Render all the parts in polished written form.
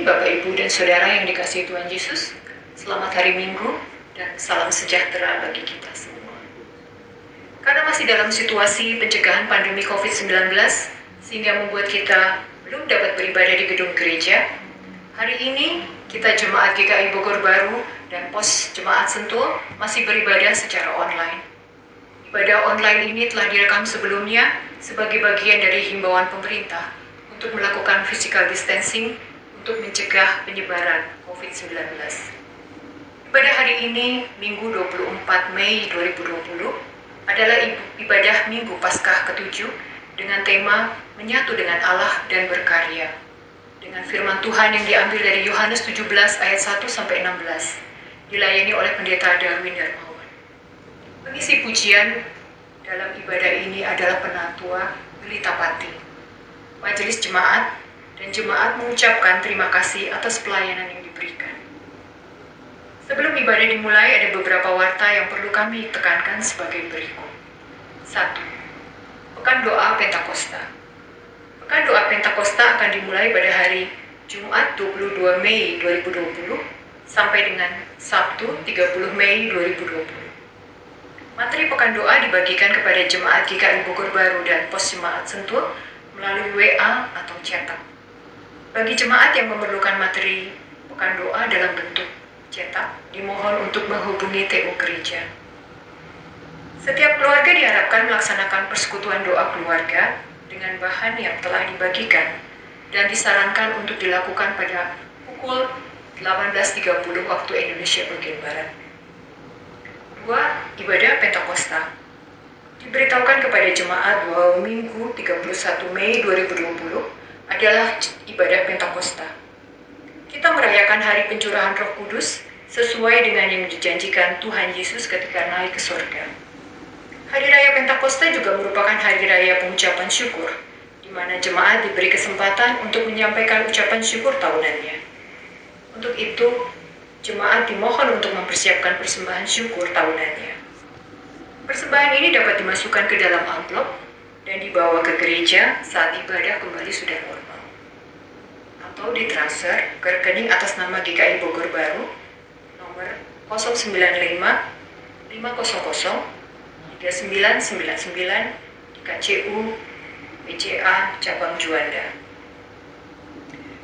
Bapak, Ibu, dan Saudara yang dikasihi Tuhan Yesus. Selamat hari Minggu dan salam sejahtera bagi kita semua. Karena masih dalam situasi pencegahan pandemi COVID-19, sehingga membuat kita belum dapat beribadah di gedung gereja, hari ini kita Jemaat GKI Bogor Baru dan Pos Jemaat Sentul masih beribadah secara online. Ibadah online ini telah direkam sebelumnya sebagai bagian dari himbauan pemerintah untuk melakukan physical distancing untuk mencegah penyebaran COVID-19. Ibadah hari ini, Minggu 24 Mei 2020, adalah ibadah Minggu Paskah ke-7 dengan tema Menyatu dengan Allah dan Berkarya. Dengan firman Tuhan yang diambil dari Yohanes 17 ayat 1-16, dilayani oleh Pendeta Darwin Darmawan. Pengisi pujian dalam ibadah ini adalah Penatua Gelita Pati. Majelis Jemaat dan Jemaat mengucapkan terima kasih atas pelayanan yang diberikan. Sebelum ibadah dimulai, ada beberapa warta yang perlu kami tekankan sebagai berikut. 1. Pekan Doa Pentakosta. Pekan Doa Pentakosta akan dimulai pada hari Jumat 22 Mei 2020 sampai dengan Sabtu 30 Mei 2020. Materi Pekan Doa dibagikan kepada Jemaat GKI Bogor Baru dan Pos Jemaat Sentul melalui WA atau cetak. Bagi jemaat yang memerlukan materi Pekan Doa dalam bentuk cetak, dimohon untuk menghubungi TU Gereja. Setiap keluarga diharapkan melaksanakan persekutuan doa keluarga dengan bahan yang telah dibagikan dan disarankan untuk dilakukan pada pukul 18.30 waktu Indonesia bagian Barat. 2. Ibadah Pentakosta. Diberitahukan kepada jemaat bahwa Minggu 31 Mei 2020 adalah ibadah Pentakosta. Kita merayakan hari pencurahan Roh Kudus sesuai dengan yang dijanjikan Tuhan Yesus ketika naik ke surga. Hari Raya Pentakosta juga merupakan hari raya pengucapan syukur, di mana jemaat diberi kesempatan untuk menyampaikan ucapan syukur tahunannya. Untuk itu, jemaat dimohon untuk mempersiapkan persembahan syukur tahunannya. Persembahan ini dapat dimasukkan ke dalam amplop dan dibawa ke gereja saat ibadah kembali sudah normal. Atau ditransfer ke rekening atas nama GKI Bogor Baru, nomor 095 500 3999 di KCU PCA Cabang Juanda.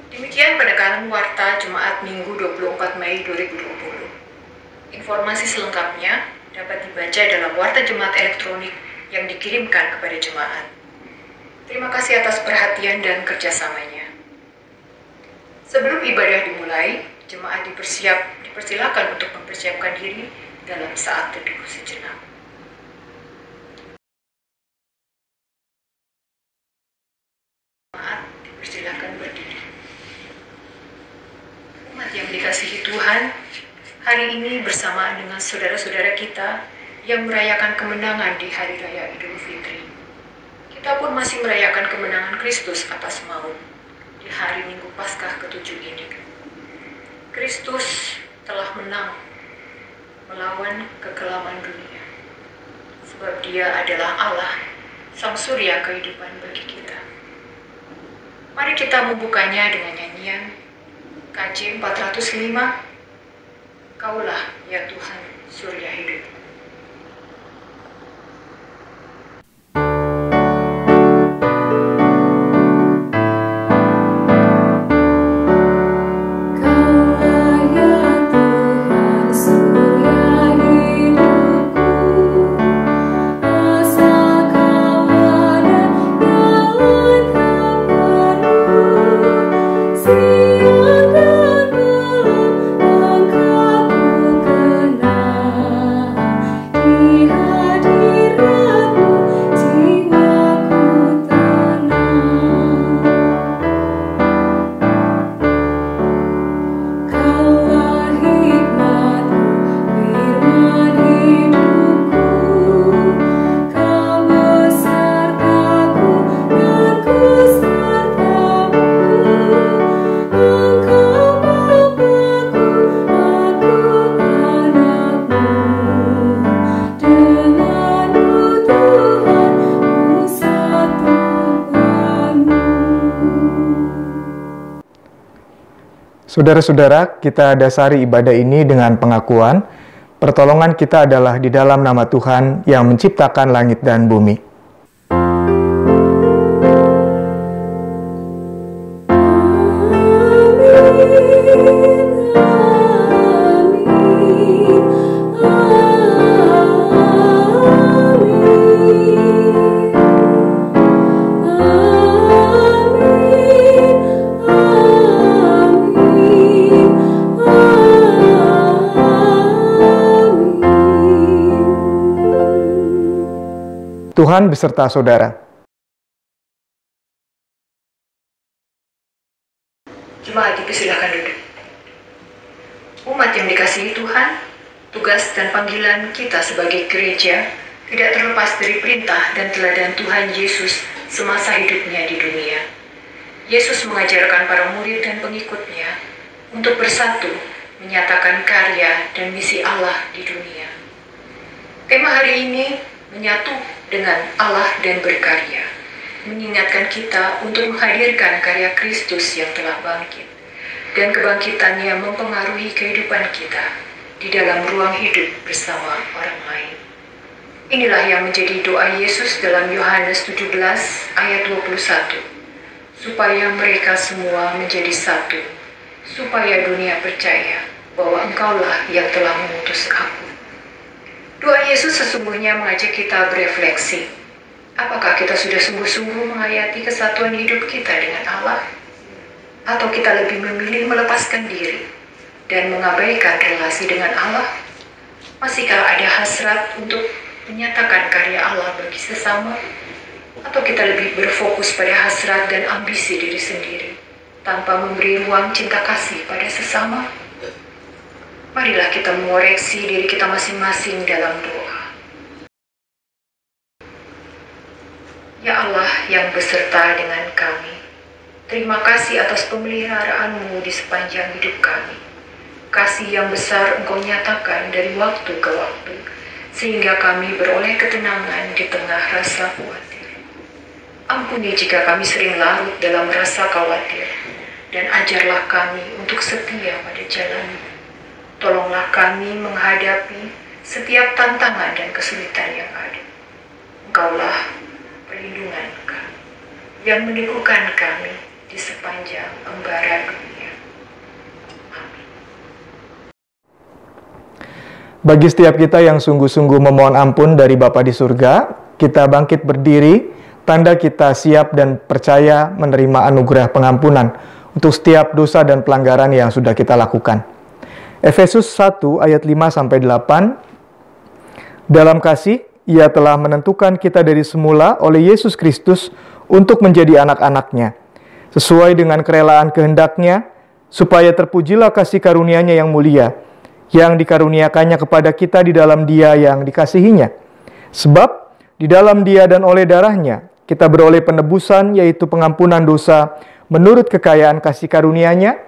Demikian penekanan warta Jemaat Minggu 24 Mei 2020. Informasi selengkapnya dapat dibaca dalam warta Jemaat elektronik yang dikirimkan kepada jemaat. Terima kasih atas perhatian dan kerjasamanya. Sebelum ibadah dimulai, jemaat dipersilakan untuk mempersiapkan diri dalam saat teduh sejenak. Jemaat dipersilakan berdiri. Umat yang dikasihi Tuhan, hari ini bersamaan dengan saudara-saudara kita yang merayakan kemenangan di Hari Raya Idul Fitri. Kita pun masih merayakan kemenangan Kristus atas maut di hari Minggu Paskah ke-7 ini. Kristus telah menang melawan kekelaman dunia, sebab Dia adalah Allah, Sang Surya kehidupan bagi kita. Mari kita membukanya dengan nyanyian KJ 405, Kaulah ya Tuhan Surya hidup. Siang dan malam engkau ku kenal. Saudara-saudara, kita dasari ibadah ini dengan pengakuan, pertolongan kita adalah di dalam nama Tuhan yang menciptakan langit dan bumi. Tuhan beserta saudara. Jemaat dipersilakan duduk. Umat yang dikasihi Tuhan, tugas dan panggilan kita sebagai gereja tidak terlepas dari perintah dan teladan Tuhan Yesus semasa hidupnya di dunia. Yesus mengajarkan para murid dan pengikutnya untuk bersatu menyatakan karya dan misi Allah di dunia. Tema hari ini menyatu dengan Allah dan berkarya, mengingatkan kita untuk menghadirkan karya Kristus yang telah bangkit, dan kebangkitannya mempengaruhi kehidupan kita di dalam ruang hidup bersama orang lain. Inilah yang menjadi doa Yesus dalam Yohanes 17 ayat 21, supaya mereka semua menjadi satu, supaya dunia percaya bahwa Engkaulah yang telah mengutus Aku. Doa Yesus sesungguhnya mengajak kita berefleksi. Apakah kita sudah sungguh-sungguh menghayati kesatuan hidup kita dengan Allah? Atau kita lebih memilih melepaskan diri dan mengabaikan relasi dengan Allah? Masihkah ada hasrat untuk menyatakan karya Allah bagi sesama? Atau kita lebih berfokus pada hasrat dan ambisi diri sendiri, tanpa memberi ruang cinta kasih pada sesama? Marilah kita mengoreksi diri kita masing-masing dalam doa. Ya Allah yang beserta dengan kami, terima kasih atas pemeliharaan-Mu di sepanjang hidup kami. Kasih yang besar Engkau nyatakan dari waktu ke waktu, sehingga kami beroleh ketenangan di tengah rasa khawatir. Ampuni jika kami sering larut dalam rasa khawatir, dan ajarlah kami untuk setia pada jalan-Mu. Tolonglah kami menghadapi setiap tantangan dan kesulitan yang ada. Engkaulah perlindungan kami, yang meneguhkan kami di sepanjang embara dunia. Amin. Bagi setiap kita yang sungguh-sungguh memohon ampun dari Bapa di surga, kita bangkit berdiri, tanda kita siap dan percaya menerima anugerah pengampunan untuk setiap dosa dan pelanggaran yang sudah kita lakukan. Efesus 1 ayat 5-8, dalam kasih, Ia telah menentukan kita dari semula oleh Yesus Kristus untuk menjadi anak-anak-Nya, sesuai dengan kerelaan kehendak-Nya, supaya terpujilah kasih karunia-Nya yang mulia, yang dikaruniakannya kepada kita di dalam Dia yang dikasihi-Nya. Sebab, di dalam Dia dan oleh darah-Nya, kita beroleh penebusan, yaitu pengampunan dosa, menurut kekayaan kasih karunia-Nya,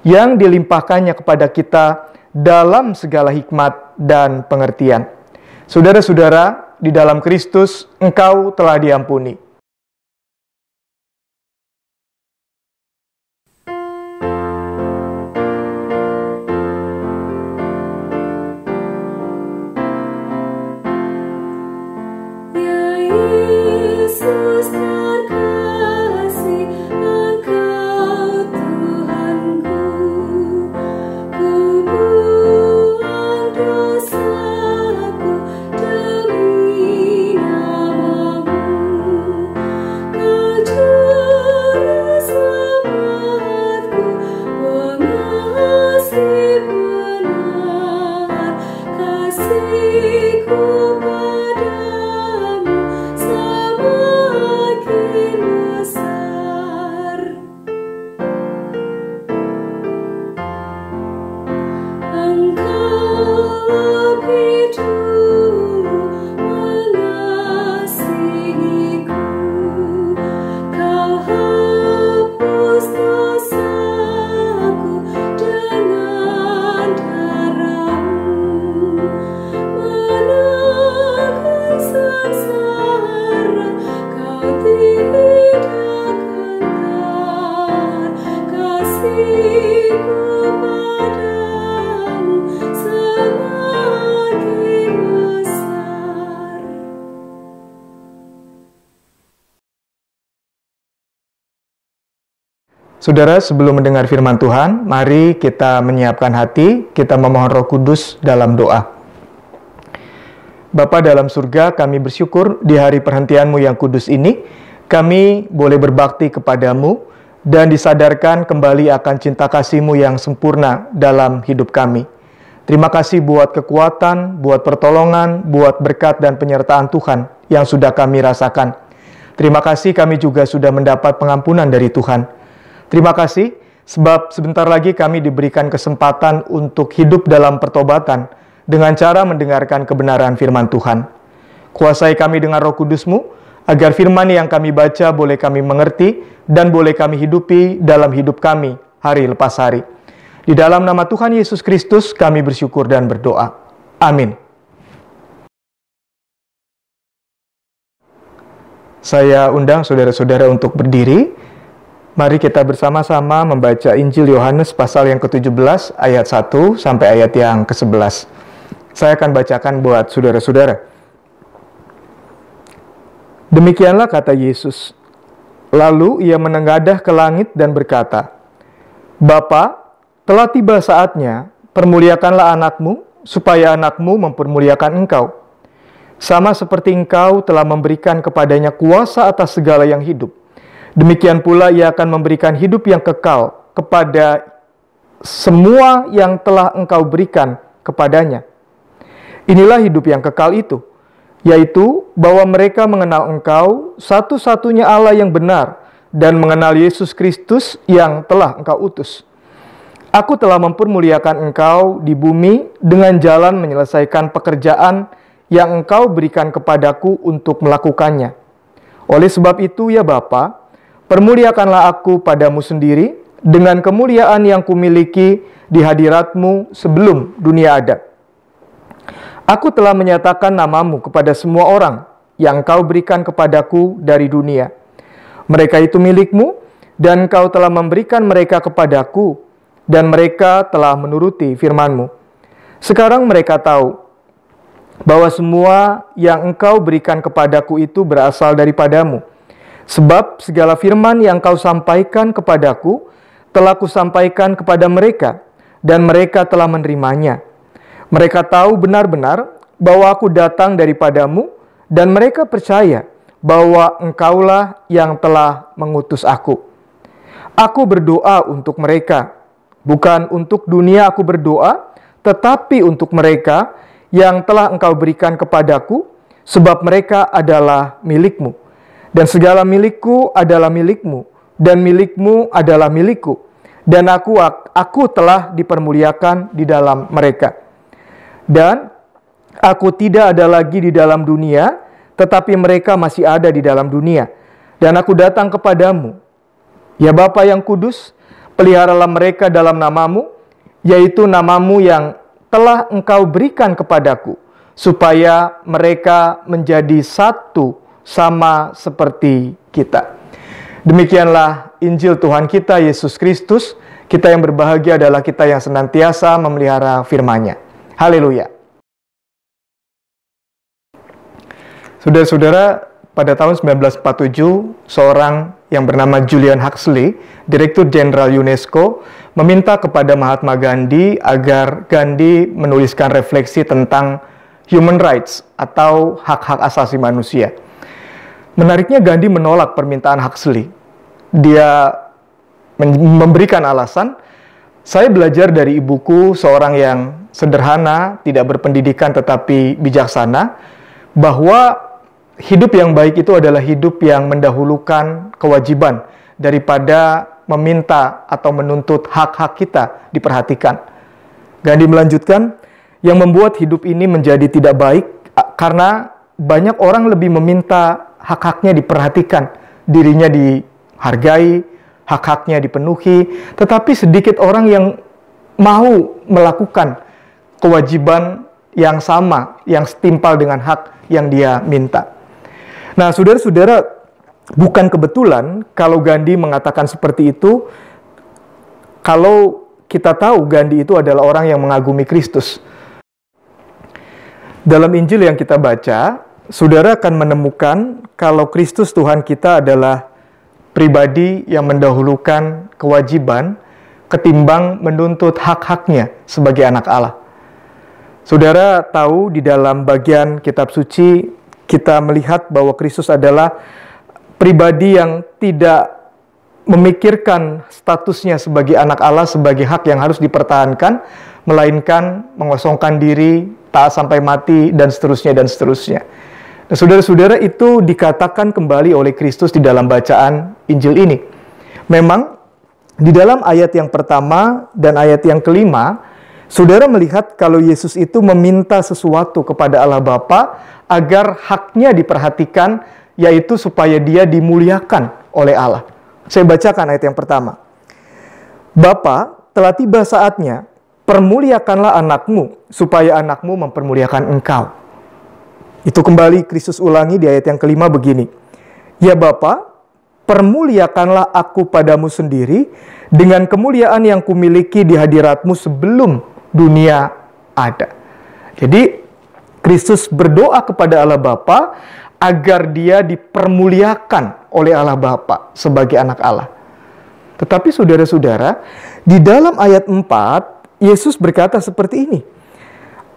yang dilimpahkannya kepada kita dalam segala hikmat dan pengertian. Saudara-saudara, di dalam Kristus engkau telah diampuni. Kasihku padamu Saudara, sebelum mendengar firman Tuhan, mari kita menyiapkan hati, kita memohon Roh Kudus dalam doa. Bapa dalam surga, kami bersyukur di hari perhentian-Mu yang kudus ini, kami boleh berbakti kepadamu dan disadarkan kembali akan cinta kasih-Mu yang sempurna dalam hidup kami. Terima kasih buat kekuatan, buat pertolongan, buat berkat dan penyertaan Tuhan yang sudah kami rasakan. Terima kasih kami juga sudah mendapat pengampunan dari Tuhan. Terima kasih sebab sebentar lagi kami diberikan kesempatan untuk hidup dalam pertobatan dengan cara mendengarkan kebenaran firman Tuhan. Kuasai kami dengan Roh Kudus-Mu, agar firman yang kami baca boleh kami mengerti dan boleh kami hidupi dalam hidup kami hari lepas hari. Di dalam nama Tuhan Yesus Kristus kami bersyukur dan berdoa. Amin. Saya undang saudara-saudara untuk berdiri. Mari kita bersama-sama membaca Injil Yohanes pasal yang ke-17 ayat 1 sampai ayat yang ke-11. Saya akan bacakan buat saudara-saudara. Demikianlah kata Yesus. Lalu ia menengadah ke langit dan berkata, Bapa, telah tiba saatnya, permuliakanlah anakmu, supaya anakmu mempermuliakan engkau. Sama seperti engkau telah memberikan kepadanya kuasa atas segala yang hidup. Demikian pula ia akan memberikan hidup yang kekal kepada semua yang telah engkau berikan kepadanya. Inilah hidup yang kekal itu, yaitu bahwa mereka mengenal engkau satu-satunya Allah yang benar dan mengenal Yesus Kristus yang telah engkau utus. Aku telah mempermuliakan engkau di bumi dengan jalan menyelesaikan pekerjaan yang engkau berikan kepadaku untuk melakukannya. Oleh sebab itu ya Bapa, permuliakanlah aku padamu sendiri dengan kemuliaan yang kumiliki di hadiratmu sebelum dunia ada. Aku telah menyatakan namamu kepada semua orang yang engkau berikan kepadaku dari dunia. Mereka itu milikmu dan engkau telah memberikan mereka kepadaku dan mereka telah menuruti firman-Mu. Sekarang mereka tahu bahwa semua yang engkau berikan kepadaku itu berasal daripadamu. Sebab segala firman yang kau sampaikan kepadaku telah kusampaikan kepada mereka, dan mereka telah menerimanya. Mereka tahu benar-benar bahwa aku datang daripadamu, dan mereka percaya bahwa engkaulah yang telah mengutus aku. Aku berdoa untuk mereka, bukan untuk dunia aku berdoa, tetapi untuk mereka yang telah engkau berikan kepadaku, sebab mereka adalah milikmu. Dan segala milikku adalah milikmu, dan milikmu adalah milikku. Dan aku telah dipermuliakan di dalam mereka. Dan aku tidak ada lagi di dalam dunia, tetapi mereka masih ada di dalam dunia. Dan aku datang kepadamu. Ya Bapa yang kudus, peliharalah mereka dalam namamu, yaitu namamu yang telah engkau berikan kepadaku, supaya mereka menjadi satu sama seperti kita. Demikianlah Injil Tuhan kita Yesus Kristus. Kita yang berbahagia adalah kita yang senantiasa memelihara firman-Nya. Haleluya. Saudara-saudara, pada tahun 1947, seorang yang bernama Julian Huxley, Direktur Jenderal UNESCO, meminta kepada Mahatma Gandhi agar Gandhi menuliskan refleksi tentang human rights atau hak-hak asasi manusia. Menariknya Gandhi menolak permintaan Huxley. Dia memberikan alasan, saya belajar dari ibuku, seorang yang sederhana, tidak berpendidikan tetapi bijaksana, bahwa hidup yang baik itu adalah hidup yang mendahulukan kewajiban daripada meminta atau menuntut hak-hak kita diperhatikan. Gandhi melanjutkan, yang membuat hidup ini menjadi tidak baik karena banyak orang lebih meminta hak-haknya diperhatikan, dirinya dihargai, hak-haknya dipenuhi, tetapi sedikit orang yang mau melakukan kewajiban yang sama, yang setimpal dengan hak yang dia minta. Nah, saudara-saudara, bukan kebetulan kalau Gandhi mengatakan seperti itu, kalau kita tahu Gandhi itu adalah orang yang mengagumi Kristus. Dalam Injil yang kita baca, saudara akan menemukan kalau Kristus Tuhan kita adalah pribadi yang mendahulukan kewajiban ketimbang menuntut hak-haknya sebagai anak Allah. Saudara tahu di dalam bagian kitab suci kita melihat bahwa Kristus adalah pribadi yang tidak memikirkan statusnya sebagai anak Allah sebagai hak yang harus dipertahankan, melainkan mengosongkan diri, taat sampai mati, dan seterusnya, dan seterusnya. Nah, saudara-saudara, itu dikatakan kembali oleh Kristus di dalam bacaan Injil ini. Memang, di dalam ayat yang pertama dan ayat yang kelima, saudara melihat kalau Yesus itu meminta sesuatu kepada Allah Bapa agar haknya diperhatikan, yaitu supaya dia dimuliakan oleh Allah. Saya bacakan ayat yang pertama. Bapa, telah tiba saatnya, permuliakanlah anakmu, supaya anakmu mempermuliakan engkau. Itu kembali Kristus ulangi di ayat yang kelima begini. Ya Bapa, permuliakanlah aku padamu sendiri, dengan kemuliaan yang kumiliki di hadiratmu sebelum dunia ada. Jadi, Kristus berdoa kepada Allah Bapa agar dia dipermuliakan oleh Allah Bapa sebagai anak Allah. Tetapi saudara-saudara, di dalam ayat 4, Yesus berkata seperti ini.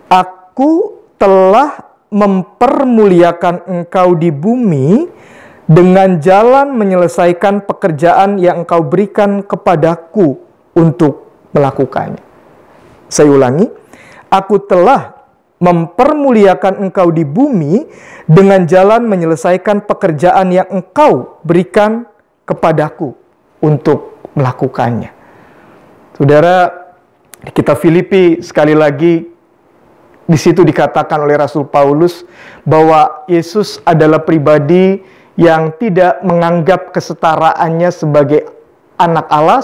Aku telah mempermuliakan engkau di bumi dengan jalan menyelesaikan pekerjaan yang engkau berikan kepadaku untuk melakukannya. Saya ulangi, aku telah mempermuliakan engkau di bumi dengan jalan menyelesaikan pekerjaan yang engkau berikan kepadaku untuk melakukannya. Saudara, di kitab Filipi sekali lagi di situ dikatakan oleh Rasul Paulus bahwa Yesus adalah pribadi yang tidak menganggap kesetaraannya sebagai anak Allah,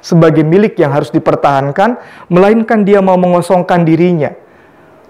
sebagai milik yang harus dipertahankan, melainkan dia mau mengosongkan dirinya,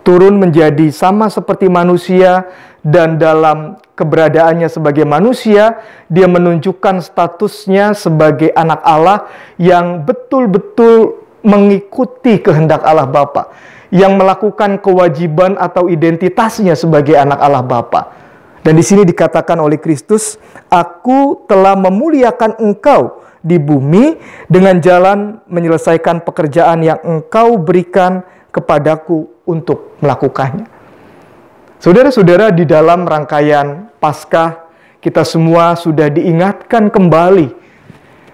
turun menjadi sama seperti manusia, dan dalam keberadaannya sebagai manusia, dia menunjukkan statusnya sebagai anak Allah yang betul-betul mengikuti kehendak Allah Bapa, yang melakukan kewajiban atau identitasnya sebagai anak Allah Bapa. Dan di sini dikatakan oleh Kristus, aku telah memuliakan engkau di bumi dengan jalan menyelesaikan pekerjaan yang engkau berikan kepadaku untuk melakukannya. Saudara-saudara, di dalam rangkaian Paskah, kita semua sudah diingatkan kembali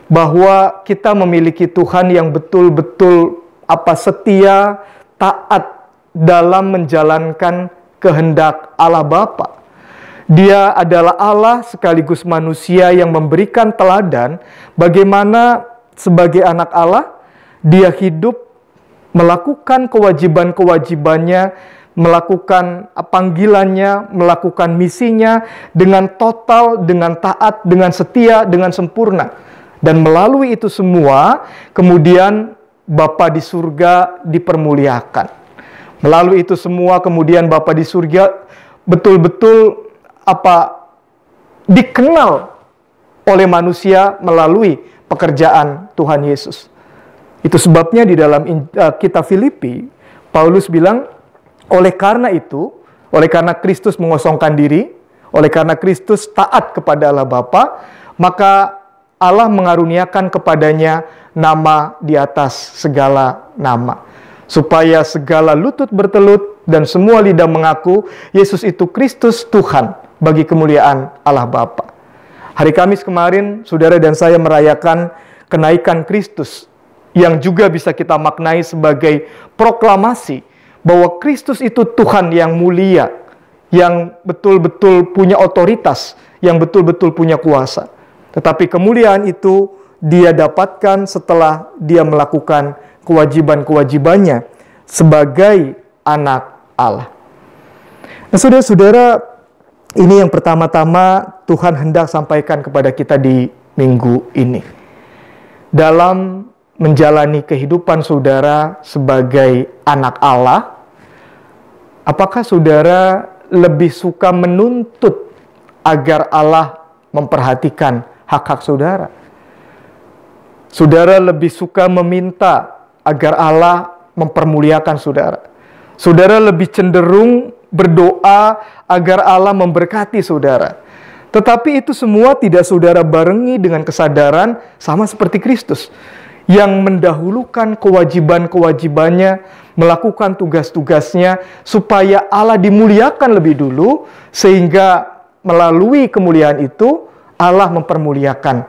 bahwa kita memiliki Tuhan yang betul-betul setia, taat dalam menjalankan kehendak Allah Bapa. Dia adalah Allah sekaligus manusia yang memberikan teladan bagaimana sebagai anak Allah, dia hidup melakukan kewajiban-kewajibannya, melakukan panggilannya, melakukan misinya dengan total, dengan taat, dengan setia, dengan sempurna. Dan melalui itu semua, kemudian Bapa di surga dipermuliakan. Melalui itu semua, kemudian Bapa di surga betul-betul dikenal oleh manusia melalui pekerjaan Tuhan Yesus. Itu sebabnya di dalam kitab Filipi, Paulus bilang, oleh karena Kristus mengosongkan diri, oleh karena Kristus taat kepada Allah Bapa, maka Allah mengaruniakan kepadanya nama di atas segala nama, supaya segala lutut bertelut dan semua lidah mengaku Yesus itu Kristus Tuhan bagi kemuliaan Allah Bapa. Hari Kamis kemarin, saudara dan saya merayakan kenaikan Kristus, yang juga bisa kita maknai sebagai proklamasi bahwa Kristus itu Tuhan yang mulia, yang betul-betul punya otoritas, yang betul-betul punya kuasa. Tetapi kemuliaan itu dia dapatkan setelah dia melakukan kewajiban-kewajibannya sebagai anak Allah. Nah, saudara-saudara, ini yang pertama-tama Tuhan hendak sampaikan kepada kita di minggu ini. Dalam menjalani kehidupan saudara sebagai anak Allah, apakah saudara lebih suka menuntut agar Allah memperhatikan hak-hak saudara? Saudara lebih suka meminta agar Allah mempermuliakan saudara? Saudara lebih cenderung berdoa agar Allah memberkati saudara? Tetapi itu semua tidak saudara barengi dengan kesadaran sama seperti Kristus, yang mendahulukan kewajiban-kewajibannya, melakukan tugas-tugasnya, supaya Allah dimuliakan lebih dulu, sehingga melalui kemuliaan itu, Allah mempermuliakan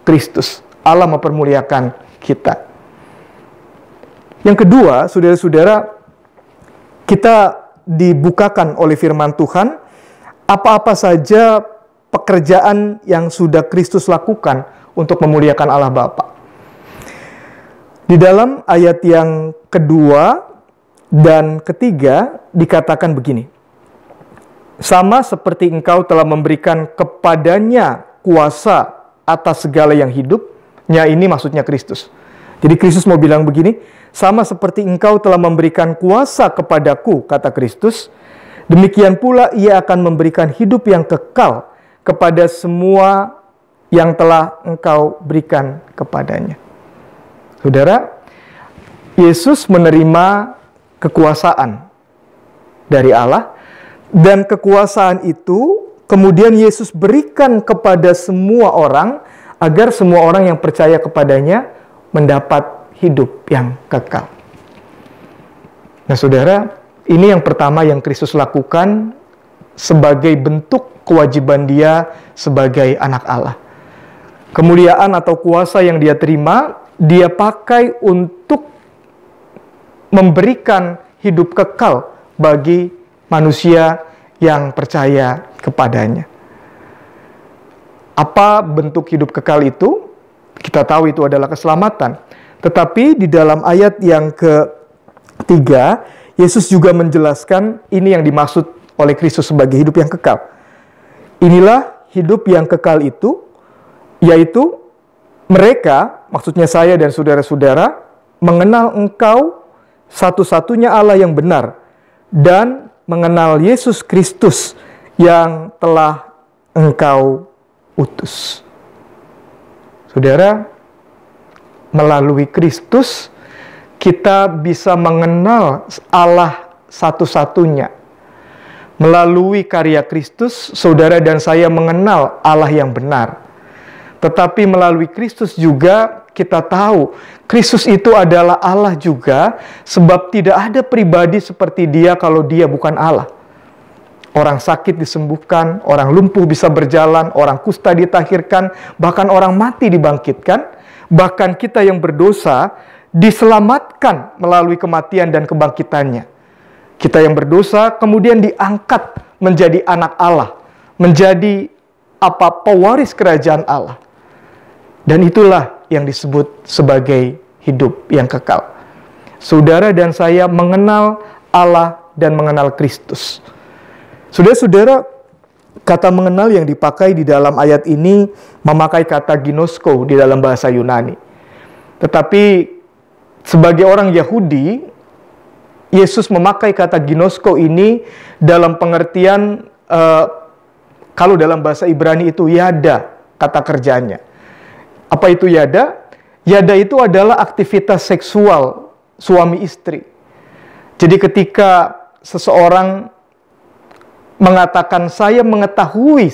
Kristus. Allah mempermuliakan kita. Yang kedua, saudara-saudara, kita dibukakan oleh firman Tuhan, apa-apa saja pekerjaan yang sudah Kristus lakukan untuk memuliakan Allah Bapa. Di dalam ayat yang kedua dan ketiga dikatakan begini, sama seperti engkau telah memberikan kepadanya kuasa atas segala yang hidup,nya ini maksudnya Kristus. Jadi Kristus mau bilang begini, sama seperti engkau telah memberikan kuasa kepadaku, kata Kristus, demikian pula ia akan memberikan hidup yang kekal kepada semua yang telah engkau berikan kepadanya. Saudara, Yesus menerima kekuasaan dari Allah, dan kekuasaan itu kemudian Yesus berikan kepada semua orang, agar semua orang yang percaya kepadanya mendapat hidup yang kekal. Nah saudara, ini yang pertama yang Kristus lakukan sebagai bentuk kewajiban dia sebagai anak Allah. Kemuliaan atau kuasa yang dia terima, dia pakai untuk memberikan hidup kekal bagi manusia yang percaya kepadanya. Apa bentuk hidup kekal itu? Kita tahu itu adalah keselamatan. Tetapi di dalam ayat yang ketiga, Yesus juga menjelaskan ini yang dimaksud oleh Kristus sebagai hidup yang kekal. Inilah hidup yang kekal itu, yaitu mereka, maksudnya saya dan saudara-saudara, mengenal Engkau satu-satunya Allah yang benar, dan mengenal Yesus Kristus yang telah Engkau utus. Saudara, melalui Kristus kita bisa mengenal Allah satu-satunya. Melalui karya Kristus, saudara dan saya mengenal Allah yang benar. Tetapi melalui Kristus juga kita tahu Kristus itu adalah Allah juga, sebab tidak ada pribadi seperti Dia kalau Dia bukan Allah. Orang sakit disembuhkan, orang lumpuh bisa berjalan, orang kusta ditahirkan, bahkan orang mati dibangkitkan, bahkan kita yang berdosa diselamatkan melalui kematian dan kebangkitannya. Kita yang berdosa kemudian diangkat menjadi anak Allah, menjadi pewaris kerajaan Allah. Dan itulah yang disebut sebagai hidup yang kekal. Saudara dan saya mengenal Allah dan mengenal Kristus. Saudara-saudara, kata mengenal yang dipakai di dalam ayat ini memakai kata ginosko di dalam bahasa Yunani. Tetapi sebagai orang Yahudi, Yesus memakai kata ginosko ini dalam pengertian, kalau dalam bahasa Ibrani itu yada, kata kerjanya. Apa itu yada? Yada itu adalah aktivitas seksual suami istri. Jadi ketika seseorang mengatakan saya mengetahui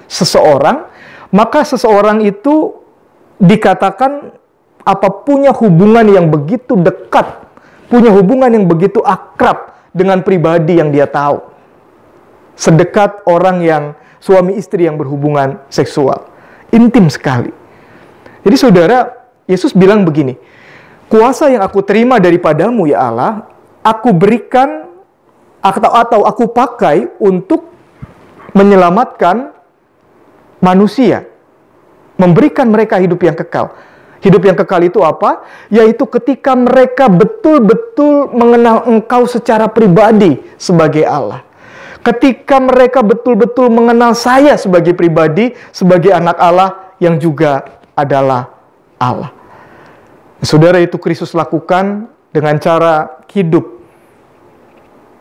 seseorang, maka seseorang itu dikatakan punya hubungan yang begitu dekat, punya hubungan yang begitu akrab dengan pribadi yang dia tahu. Sedekat orang yang suami istri yang berhubungan seksual. Intim sekali. Jadi saudara, Yesus bilang begini, kuasa yang aku terima daripadamu ya Allah, aku berikan atau aku pakai untuk menyelamatkan manusia, memberikan mereka hidup yang kekal. Hidup yang kekal itu apa? Yaitu ketika mereka betul-betul mengenal Engkau secara pribadi sebagai Allah. Ketika mereka betul-betul mengenal saya sebagai pribadi, sebagai anak Allah yang juga adalah Allah. Saudara, itu Kristus lakukan dengan cara hidup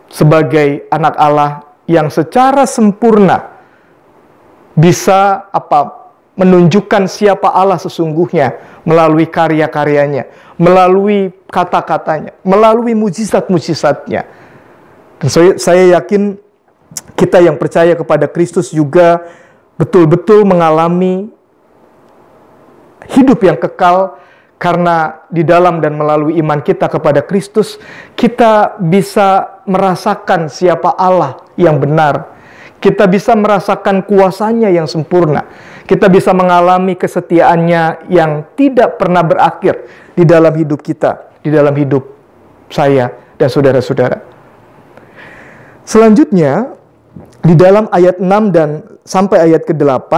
sebagai anak Allah yang secara sempurna bisa menunjukkan siapa Allah sesungguhnya melalui karya-karyanya, melalui kata-katanya, melalui mujizat-mujizatnya. Dan saya yakin kita yang percaya kepada Kristus juga betul-betul mengalami hidup yang kekal, karena di dalam dan melalui iman kita kepada Kristus, kita bisa merasakan siapa Allah yang benar. Kita bisa merasakan kuasanya yang sempurna. Kita bisa mengalami kesetiaannya yang tidak pernah berakhir di dalam hidup kita, di dalam hidup saya dan saudara-saudara. Selanjutnya, di dalam ayat 6 dan sampai ayat ke-8,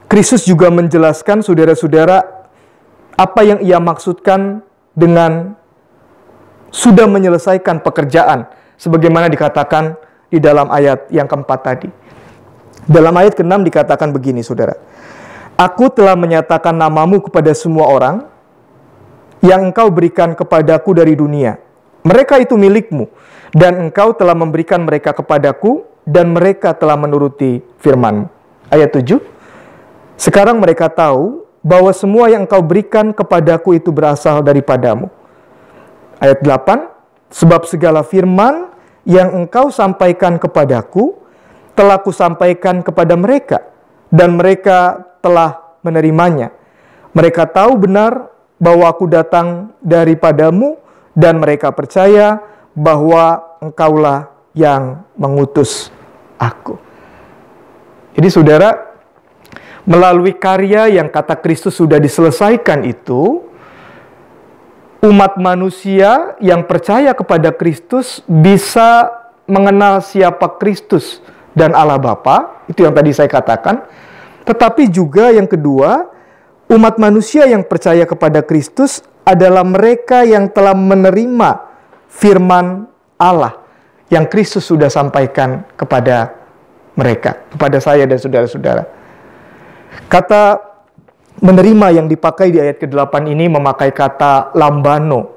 Kristus juga menjelaskan saudara-saudara apa yang ia maksudkan dengan sudah menyelesaikan pekerjaan, sebagaimana dikatakan di dalam ayat yang keempat tadi. Dalam ayat ke-6 dikatakan begini, saudara. Aku telah menyatakan namamu kepada semua orang yang engkau berikan kepadaku dari dunia. Mereka itu milikmu, dan engkau telah memberikan mereka kepadaku, dan mereka telah menuruti firman-Mu. Ayat 7. Sekarang mereka tahu bahwa semua yang engkau berikan kepadaku itu berasal daripadamu. Ayat 8. Sebab segala firman yang engkau sampaikan kepadaku telah kusampaikan kepada mereka, dan mereka telah menerimanya. Mereka tahu benar bahwa aku datang daripadamu, dan mereka percaya bahwa engkaulah yang mengutus aku. Jadi saudara, melalui karya yang kata Kristus sudah diselesaikan itu, umat manusia yang percaya kepada Kristus bisa mengenal siapa Kristus dan Allah Bapa, itu yang tadi saya katakan. Tetapi juga yang kedua, umat manusia yang percaya kepada Kristus adalah mereka yang telah menerima firman Allah yang Kristus sudah sampaikan kepada mereka, kepada saya dan saudara-saudara. Kata menerima yang dipakai di ayat ke-8 ini memakai kata lambano.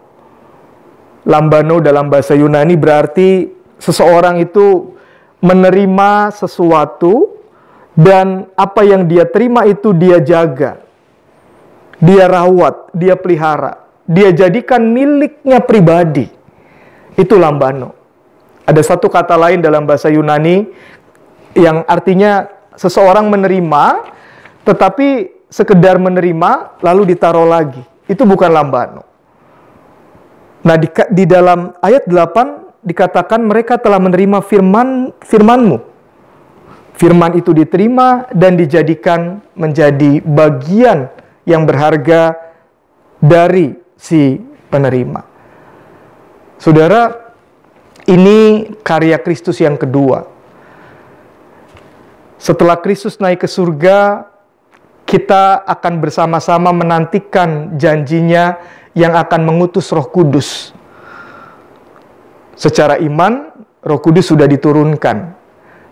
Lambano dalam bahasa Yunani berarti seseorang itu menerima sesuatu, dan apa yang dia terima itu dia jaga, dia rawat, dia pelihara, dia jadikan miliknya pribadi. Itu lambano. Ada satu kata lain dalam bahasa Yunani yang artinya seseorang menerima, tetapi sekedar menerima lalu ditaruh lagi. Itu bukan lambano. Nah, di dalam ayat 8 dikatakan mereka telah menerima firman-Mu. Firman itu diterima dan dijadikan menjadi bagian yang berharga dari si penerima. Saudara, ini karya Kristus yang kedua. Setelah Kristus naik ke surga, kita akan bersama-sama menantikan janjinya yang akan mengutus Roh Kudus. Secara iman, Roh Kudus sudah diturunkan.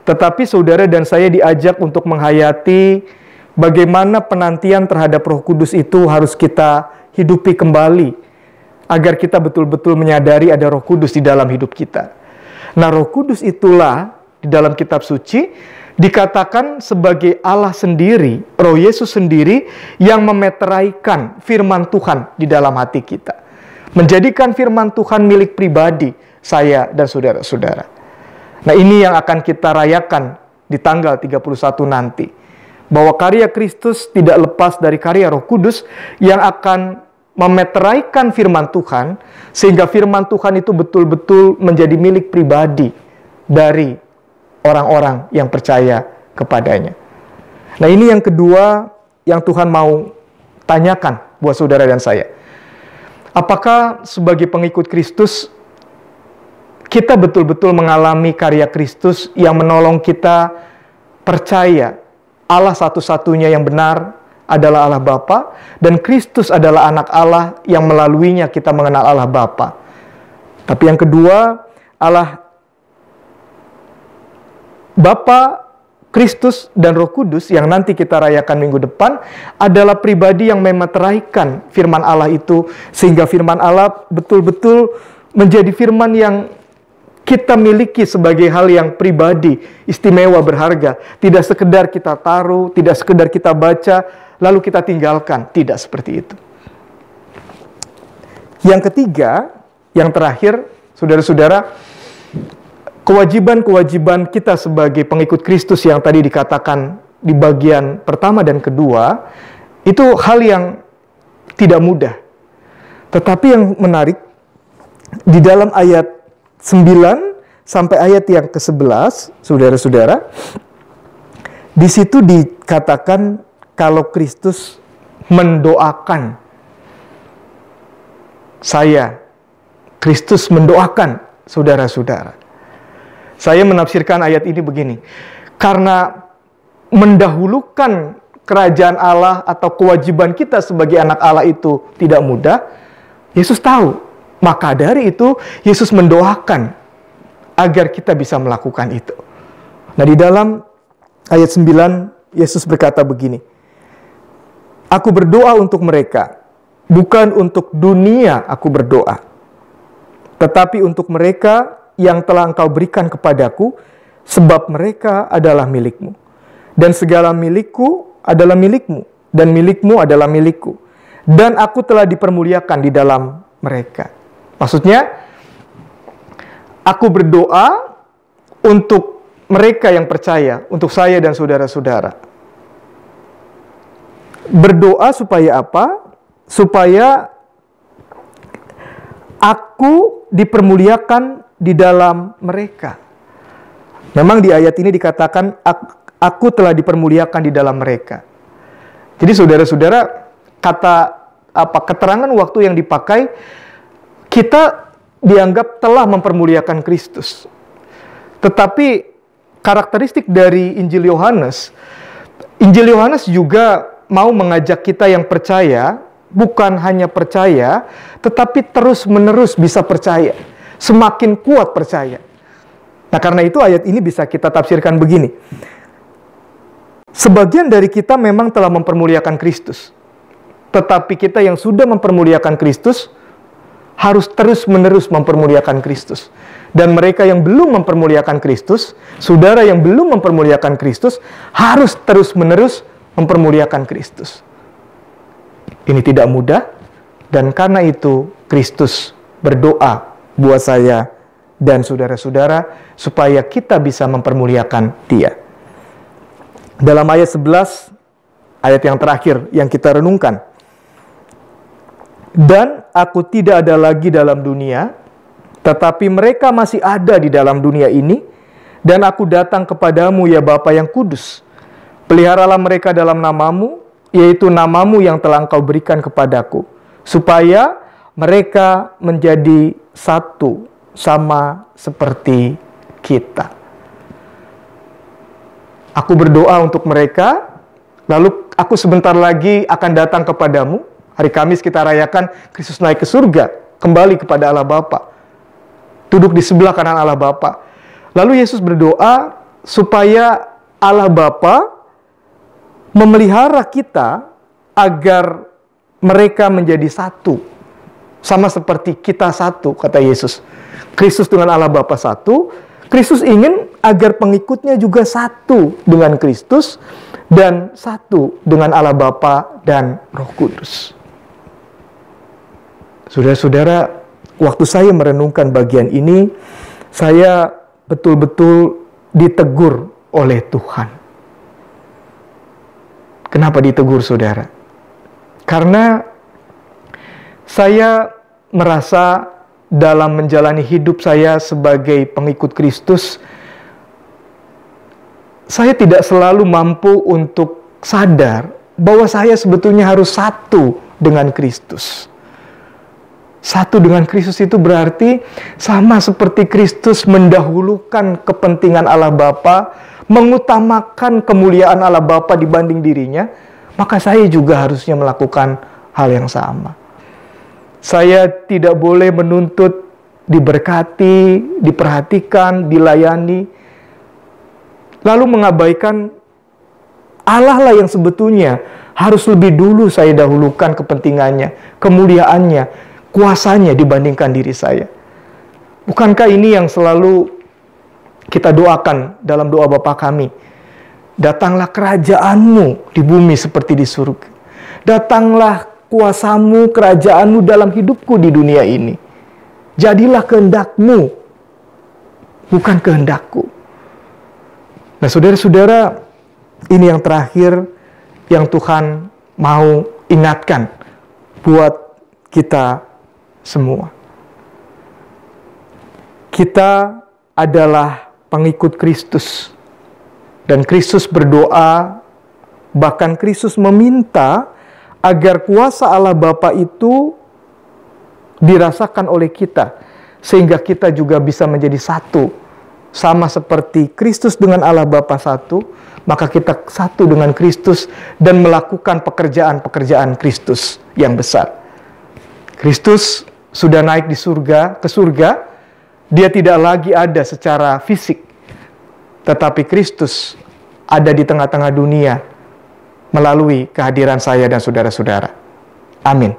Tetapi saudara dan saya diajak untuk menghayati bagaimana penantian terhadap Roh Kudus itu harus kita hidupi kembali, agar kita betul-betul menyadari ada Roh Kudus di dalam hidup kita. Nah, Roh Kudus itulah di dalam kitab suci dikatakan sebagai Allah sendiri, Roh Yesus sendiri yang memeteraikan firman Tuhan di dalam hati kita. Menjadikan firman Tuhan milik pribadi saya dan saudara-saudara. Nah, ini yang akan kita rayakan di tanggal 31 nanti. Bahwa karya Kristus tidak lepas dari karya Roh Kudus yang akan memeteraikan firman Tuhan, sehingga firman Tuhan itu betul-betul menjadi milik pribadi dari orang-orang yang percaya kepadanya. Nah, ini yang kedua yang Tuhan mau tanyakan buat saudara dan saya. Apakah sebagai pengikut Kristus kita betul-betul mengalami karya Kristus yang menolong kita percaya Allah satu-satunya yang benar adalah Allah Bapa, dan Kristus adalah anak Allah yang melaluinya kita mengenal Allah Bapa. Tapi yang kedua, Allah Bapa, Kristus, dan Roh Kudus yang nanti kita rayakan minggu depan adalah pribadi yang memeteraikan firman Allah itu, sehingga firman Allah betul-betul menjadi firman yang kita miliki sebagai hal yang pribadi, istimewa, berharga. Tidak sekedar kita taruh, tidak sekedar kita baca, lalu kita tinggalkan. Tidak seperti itu. Yang ketiga, yang terakhir, saudara-saudara, kewajiban-kewajiban kita sebagai pengikut Kristus yang tadi dikatakan di bagian pertama dan kedua, itu hal yang tidak mudah. Tetapi yang menarik, di dalam ayat 9 sampai ayat yang ke-11, saudara-saudara, di situ dikatakan kalau Kristus mendoakan saya, Kristus mendoakan saudara-saudara. Saya menafsirkan ayat ini begini, karena mendahulukan kerajaan Allah atau kewajiban kita sebagai anak Allah itu tidak mudah, Yesus tahu. Maka dari itu, Yesus mendoakan agar kita bisa melakukan itu. Nah, di dalam ayat 9, Yesus berkata begini, "Aku berdoa untuk mereka, bukan untuk dunia aku berdoa, tetapi untuk mereka yang telah Engkau berikan kepadaku, sebab mereka adalah milik-Mu. Dan segala milikku adalah milik-Mu, dan milik-Mu adalah milikku. Dan aku telah dipermuliakan di dalam mereka." Maksudnya, aku berdoa untuk mereka yang percaya, untuk saya dan saudara-saudara. Berdoa supaya apa? Supaya aku dipermuliakan di dalam mereka. Memang di ayat ini dikatakan, aku telah dipermuliakan di dalam mereka. Jadi saudara-saudara, keterangan waktu yang dipakai, kita dianggap telah mempermuliakan Kristus. Tetapi karakteristik dari Injil Yohanes juga mau mengajak kita yang percaya, bukan hanya percaya, tetapi terus-menerus bisa percaya, semakin kuat percaya. Nah, karena itu ayat ini bisa kita tafsirkan begini. Sebagian dari kita memang telah mempermuliakan Kristus, tetapi kita yang sudah mempermuliakan Kristus harus terus-menerus mempermuliakan Kristus. Dan mereka yang belum mempermuliakan Kristus, saudara yang belum mempermuliakan Kristus, harus terus-menerus mempermuliakan Kristus. Ini tidak mudah, dan karena itu Kristus berdoa buat saya dan saudara-saudara supaya kita bisa mempermuliakan Dia. Dalam ayat 11, ayat yang terakhir yang kita renungkan, "Dan aku tidak ada lagi dalam dunia, tetapi mereka masih ada di dalam dunia ini, dan aku datang kepadamu ya Bapa yang kudus. Peliharalah mereka dalam namamu, yaitu namamu yang telah Engkau berikan kepadaku, supaya mereka menjadi satu sama seperti kita." Aku berdoa untuk mereka, lalu aku sebentar lagi akan datang kepadamu. Hari Kamis kita rayakan Kristus naik ke surga, kembali kepada Allah Bapa, duduk di sebelah kanan Allah Bapa. Lalu Yesus berdoa supaya Allah Bapa memelihara kita agar mereka menjadi satu, sama seperti kita satu, kata Yesus. Kristus dengan Allah Bapa satu. Kristus ingin agar pengikutnya juga satu dengan Kristus dan satu dengan Allah Bapa dan Roh Kudus. Saudara-saudara, waktu saya merenungkan bagian ini, saya betul-betul ditegur oleh Tuhan. Kenapa ditegur, saudara? Karena saya merasa dalam menjalani hidup saya sebagai pengikut Kristus, saya tidak selalu mampu untuk sadar bahwa saya sebetulnya harus satu dengan Kristus. Satu dengan Kristus itu berarti sama seperti Kristus mendahulukan kepentingan Allah Bapa, mengutamakan kemuliaan Allah Bapa dibanding dirinya, maka saya juga harusnya melakukan hal yang sama. Saya tidak boleh menuntut diberkati, diperhatikan, dilayani, lalu mengabaikan Allah lah yang sebetulnya harus lebih dulu saya dahulukan kepentingannya, kemuliaannya, kuasanya dibandingkan diri saya. Bukankah ini yang selalu kita doakan dalam doa Bapa kami? Datanglah kerajaan-Mu di bumi seperti di surga. Datanglah kuasa-Mu, kerajaan-Mu dalam hidupku di dunia ini. Jadilah kehendak-Mu bukan kehendakku. Nah, saudara-saudara, ini yang terakhir yang Tuhan mau ingatkan buat kita semua. Kita adalah pengikut Kristus. Dan Kristus berdoa, bahkan Kristus meminta agar kuasa Allah Bapa itu dirasakan oleh kita, sehingga kita juga bisa menjadi satu. Sama seperti Kristus dengan Allah Bapa satu, maka kita satu dengan Kristus dan melakukan pekerjaan-pekerjaan Kristus yang besar. Kristus sudah naik ke surga. Dia tidak lagi ada secara fisik, tetapi Kristus ada di tengah-tengah dunia melalui kehadiran saya dan saudara-saudara. Amin.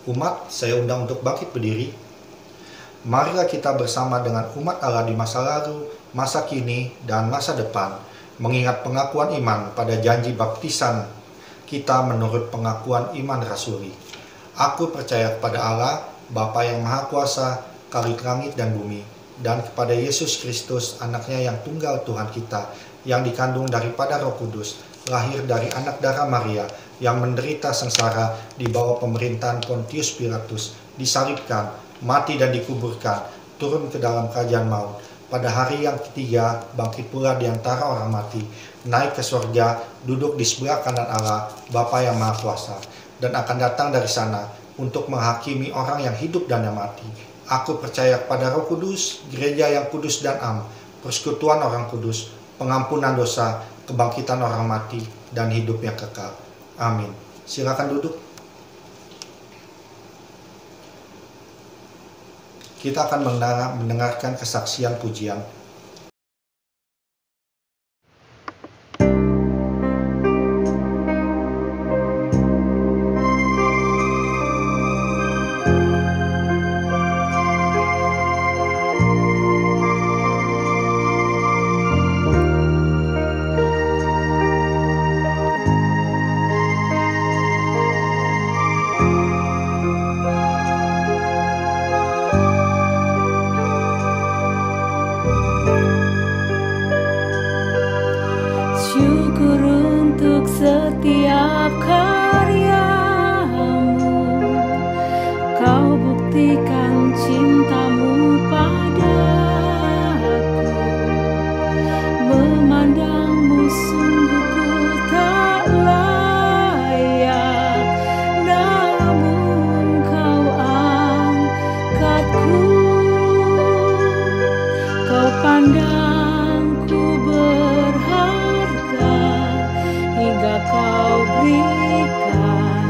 Umat, saya undang untuk bangkit berdiri. Marilah kita bersama dengan umat Allah di masa lalu, masa kini, dan masa depan, mengingat pengakuan iman pada janji baptisan kita menurut pengakuan iman rasuli. Aku percaya kepada Allah, Bapa yang Maha Kuasa, Khalid langit dan bumi, dan kepada Yesus Kristus, anaknya yang tunggal Tuhan kita, yang dikandung daripada Roh Kudus, lahir dari anak darah Maria, yang menderita sengsara di bawah pemerintahan Pontius Pilatus, disalibkan, mati dan dikuburkan, turun ke dalam kerajaan maut. Pada hari yang ketiga, bangkit pula di antara orang mati, naik ke surga, duduk di sebelah kanan Allah, Bapa yang Maha Kuasa, dan akan datang dari sana untuk menghakimi orang yang hidup dan yang mati. Aku percaya kepada Roh Kudus, gereja yang kudus dan am, persekutuan orang kudus, pengampunan dosa, kebangkitan orang mati, dan hidup yang kekal. Amin. Silakan duduk. Kita akan mendengarkan kesaksian pujian. Syukur untuk setiap karyamu, kau buktikan cintamu padaku. Memandangmu sungguh ku tak layak, namun kau angkatku. Kau pandangku berharga, hingga kau berikan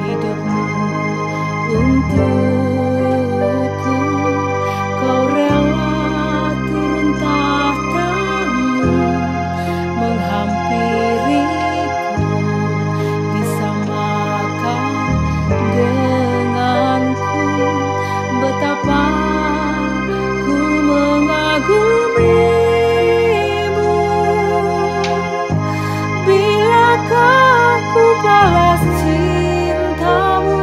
hidupmu untukku. Kau rela turun tahtamu, menghampiriku, disamakan denganku. Betapa ku mengagumimu, bilakah ku balas cintamu,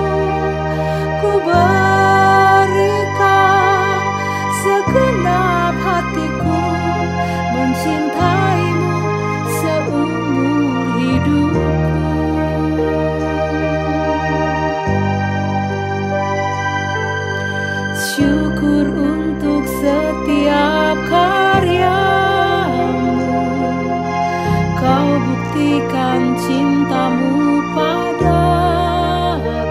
ku berikan segenap hatiku, mencintaimu seumur hidupku. Syukur untuk setiap karyamu, kau buktikan cintamu padaku.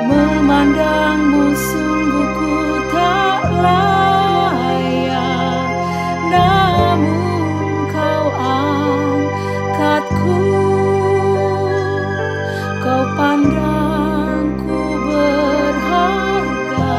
Memandangmu sungguh ku tak layak, namun kau angkatku. Kau pandangku berharga,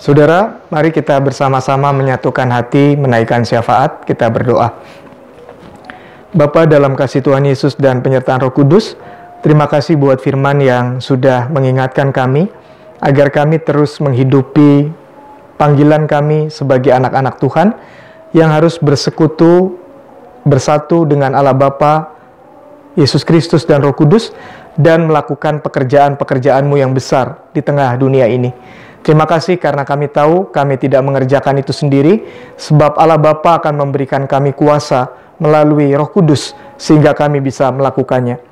Saudara, mari kita bersama-sama menyatukan hati, menaikkan syafaat, kita berdoa. Bapa, dalam kasih Tuhan Yesus dan penyertaan Roh Kudus, terima kasih buat firman yang sudah mengingatkan kami, agar kami terus menghidupi panggilan kami sebagai anak-anak Tuhan, yang harus bersekutu, bersatu dengan Allah Bapa, Yesus Kristus dan Roh Kudus, dan melakukan pekerjaan-pekerjaan-Mu yang besar di tengah dunia ini. Terima kasih karena kami tahu kami tidak mengerjakan itu sendiri, sebab Allah Bapa akan memberikan kami kuasa melalui Roh Kudus sehingga kami bisa melakukannya.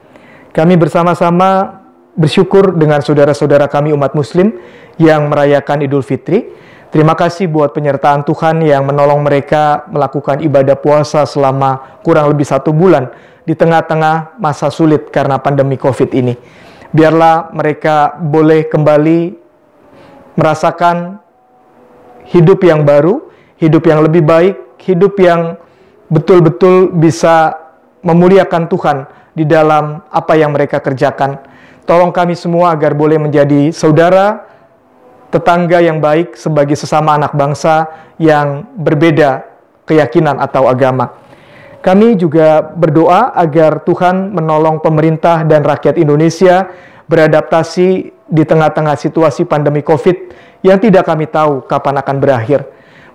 Kami bersama-sama bersyukur dengan saudara-saudara kami umat Muslim yang merayakan Idul Fitri. Terima kasih buat penyertaan Tuhan yang menolong mereka melakukan ibadah puasa selama kurang lebih 1 bulan di tengah-tengah masa sulit karena pandemi COVID ini. Biarlah mereka boleh kembali merasakan hidup yang baru, hidup yang lebih baik, hidup yang betul-betul bisa memuliakan Tuhan di dalam apa yang mereka kerjakan. Tolong kami semua agar boleh menjadi saudara, tetangga yang baik sebagai sesama anak bangsa yang berbeda keyakinan atau agama. Kami juga berdoa agar Tuhan menolong pemerintah dan rakyat Indonesia beradaptasi di tengah-tengah situasi pandemi COVID yang tidak kami tahu kapan akan berakhir.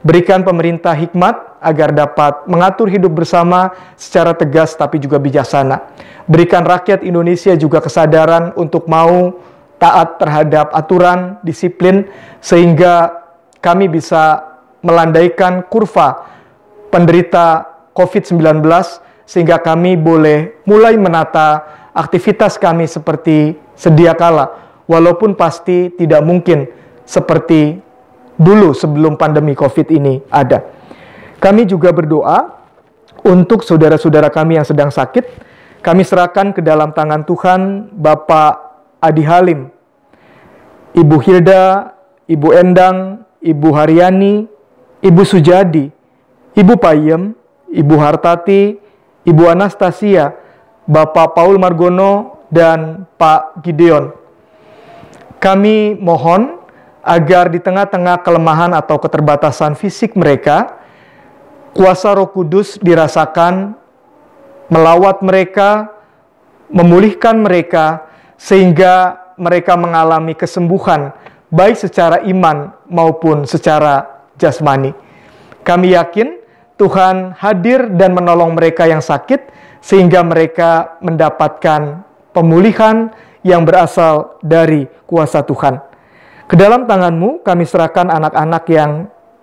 Berikan pemerintah hikmat agar dapat mengatur hidup bersama secara tegas tapi juga bijaksana. Berikan rakyat Indonesia juga kesadaran untuk mau taat terhadap aturan, disiplin, sehingga kami bisa melandaikan kurva penderita COVID-19, sehingga kami boleh mulai menata aktivitas kami seperti sedia kala, walaupun pasti tidak mungkin seperti dulu sebelum pandemi COVID ini ada. Kami juga berdoa untuk saudara-saudara kami yang sedang sakit. Kami serahkan ke dalam tangan Tuhan Bapak Adi Halim, Ibu Hilda, Ibu Endang, Ibu Haryani, Ibu Sujadi, Ibu Payem, Ibu Hartati, Ibu Anastasia, Bapak Paul Margono, dan Pak Gideon. Kami mohon agar di tengah-tengah kelemahan atau keterbatasan fisik mereka, kuasa Roh Kudus dirasakan melawat mereka, memulihkan mereka, sehingga mereka mengalami kesembuhan, baik secara iman maupun secara jasmani. Kami yakin Tuhan hadir dan menolong mereka yang sakit, sehingga mereka mendapatkan pemulihan yang berasal dari kuasa Tuhan. Ke dalam tangan-Mu kami serahkan anak-anak yang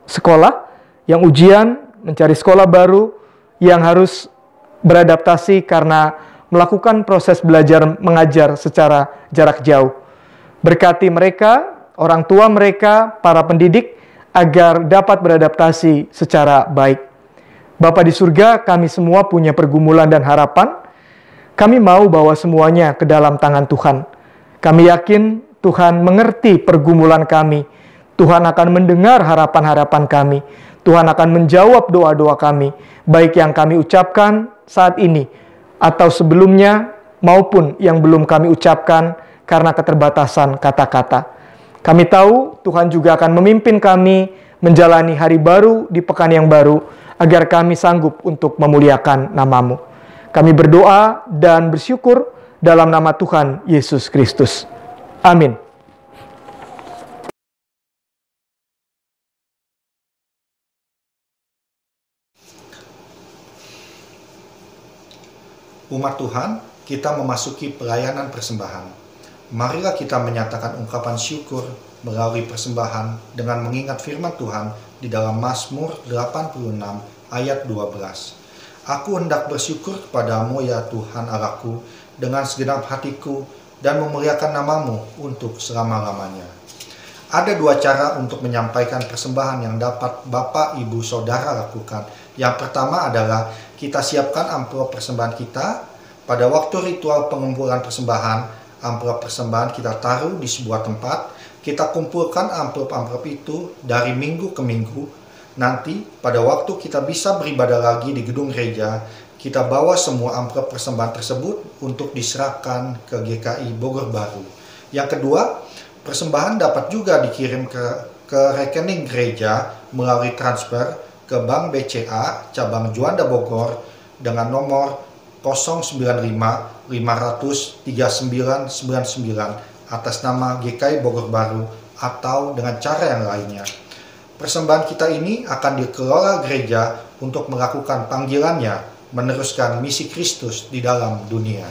sekolah, yang ujian, mencari sekolah baru, yang harus beradaptasi karena melakukan proses belajar mengajar secara jarak jauh. Berkati mereka, orang tua mereka, para pendidik, agar dapat beradaptasi secara baik. Bapa di surga, kami semua punya pergumulan dan harapan. Kami mau bawa semuanya ke dalam tangan Tuhan. Kami yakin Tuhan mengerti pergumulan kami. Tuhan akan mendengar harapan-harapan kami. Tuhan akan menjawab doa-doa kami, baik yang kami ucapkan saat ini, atau sebelumnya, maupun yang belum kami ucapkan karena keterbatasan kata-kata. Kami tahu Tuhan juga akan memimpin kami menjalani hari baru di pekan yang baru, agar kami sanggup untuk memuliakan nama-Mu. Kami berdoa dan bersyukur dalam nama Tuhan Yesus Kristus. Amin. Umat Tuhan, kita memasuki pelayanan persembahan. Marilah kita menyatakan ungkapan syukur melalui persembahan dengan mengingat firman Tuhan di dalam Mazmur 86 ayat 12. Aku hendak bersyukur kepadamu ya Tuhan Allahku dengan segenap hatiku dan memuliakan nama-Mu untuk selama-lamanya. Ada 2 cara untuk menyampaikan persembahan yang dapat Bapak, Ibu, Saudara lakukan. Yang pertama adalah kita siapkan amplop persembahan kita. Pada waktu ritual pengumpulan persembahan, amplop persembahan kita taruh di sebuah tempat. Kita kumpulkan amplop-amplop itu dari minggu ke minggu. Nanti pada waktu kita bisa beribadah lagi di gedung gereja, kita bawa semua amplop persembahan tersebut untuk diserahkan ke GKI Bogor Baru. Yang kedua, persembahan dapat juga dikirim ke ke rekening gereja melalui transfer ke Bank BCA cabang Juanda Bogor dengan nomor 095 500 3999 atas nama GKI Bogor Baru atau dengan cara yang lainnya. Persembahan kita ini akan dikelola gereja untuk melakukan panggilannya meneruskan misi Kristus di dalam dunia.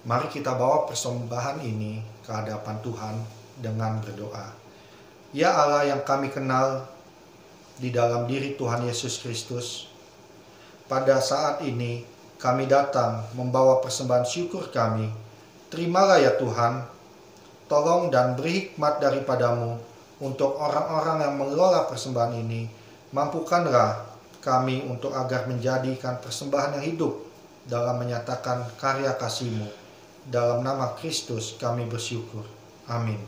Mari kita bawa persembahan ini ke hadapan Tuhan dengan berdoa. Ya Allah yang kami kenal di dalam diri Tuhan Yesus Kristus, pada saat ini kami datang membawa persembahan syukur kami. Terimalah ya Tuhan, tolong dan beri hikmat daripadamu untuk orang-orang yang mengelola persembahan ini. Mampukanlah kami untuk agar menjadikan persembahan yang hidup dalam menyatakan karya kasih-Mu. Dalam nama Kristus kami bersyukur. Amin.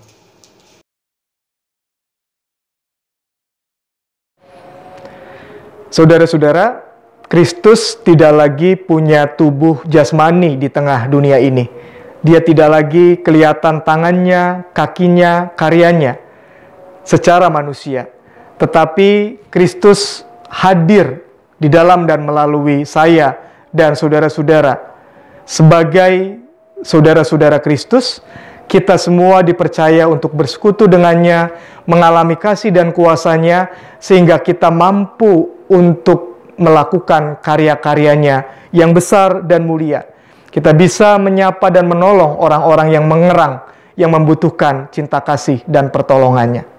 Saudara-saudara, Kristus tidak lagi punya tubuh jasmani di tengah dunia ini. Dia tidak lagi kelihatan tangannya, kakinya, karyanya secara manusia. Tetapi Kristus hadir di dalam dan melalui saya dan saudara-saudara. Sebagai saudara-saudara Kristus, kita semua dipercaya untuk bersekutu dengannya, mengalami kasih dan kuasanya, sehingga kita mampu untuk melakukan karya-karyanya yang besar dan mulia. Kita bisa menyapa dan menolong orang-orang yang mengerang, yang membutuhkan cinta kasih dan pertolongannya.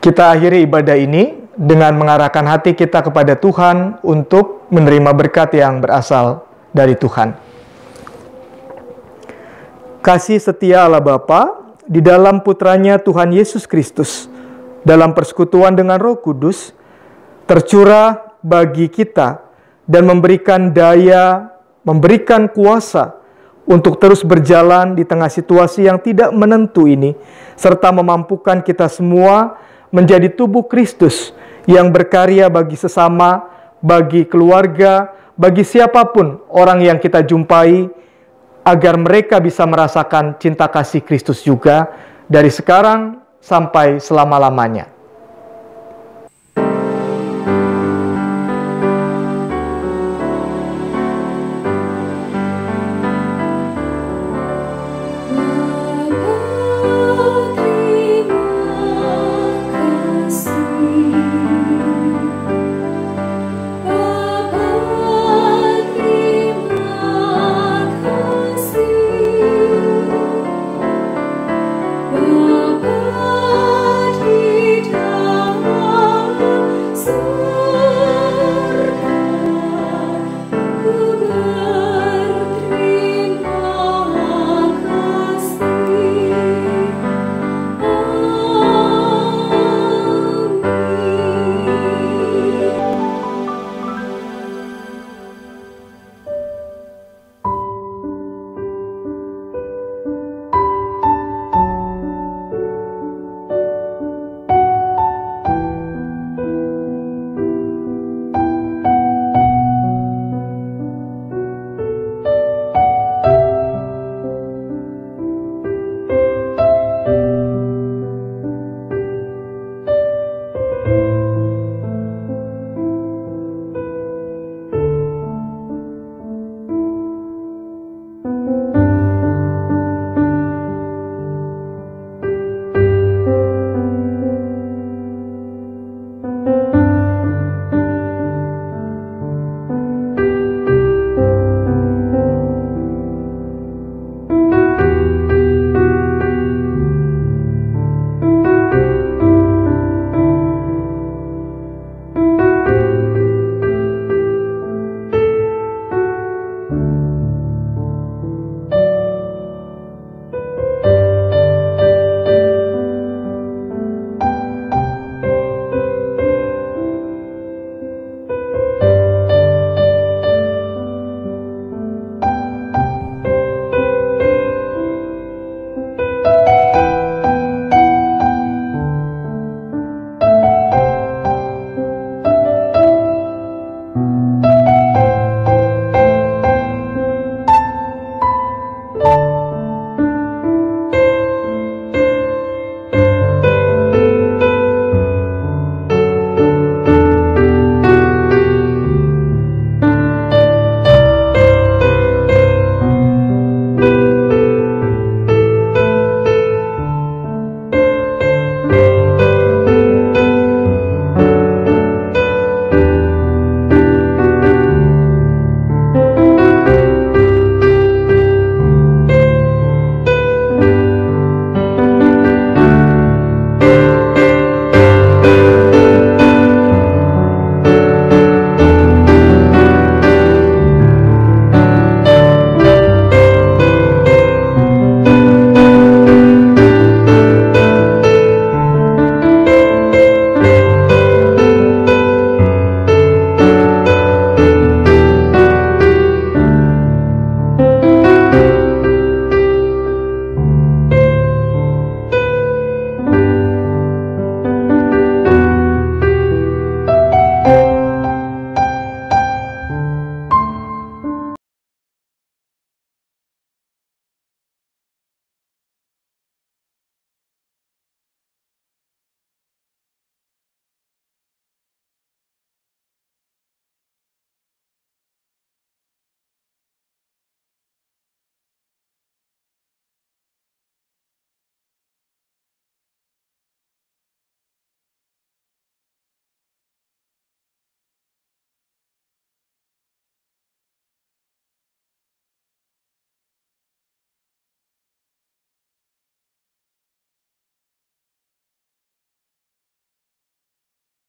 Kita akhiri ibadah ini dengan mengarahkan hati kita kepada Tuhan untuk menerima berkat yang berasal dari Tuhan. Kasih setia Allah Bapa di dalam Putranya Tuhan Yesus Kristus, dalam persekutuan dengan Roh Kudus, tercurah bagi kita dan memberikan daya, memberikan kuasa untuk terus berjalan di tengah situasi yang tidak menentu ini, serta memampukan kita semua menjadi tubuh Kristus yang berkarya bagi sesama, bagi keluarga, bagi siapapun orang yang kita jumpai, agar mereka bisa merasakan cinta kasih Kristus juga dari sekarang sampai selama-lamanya.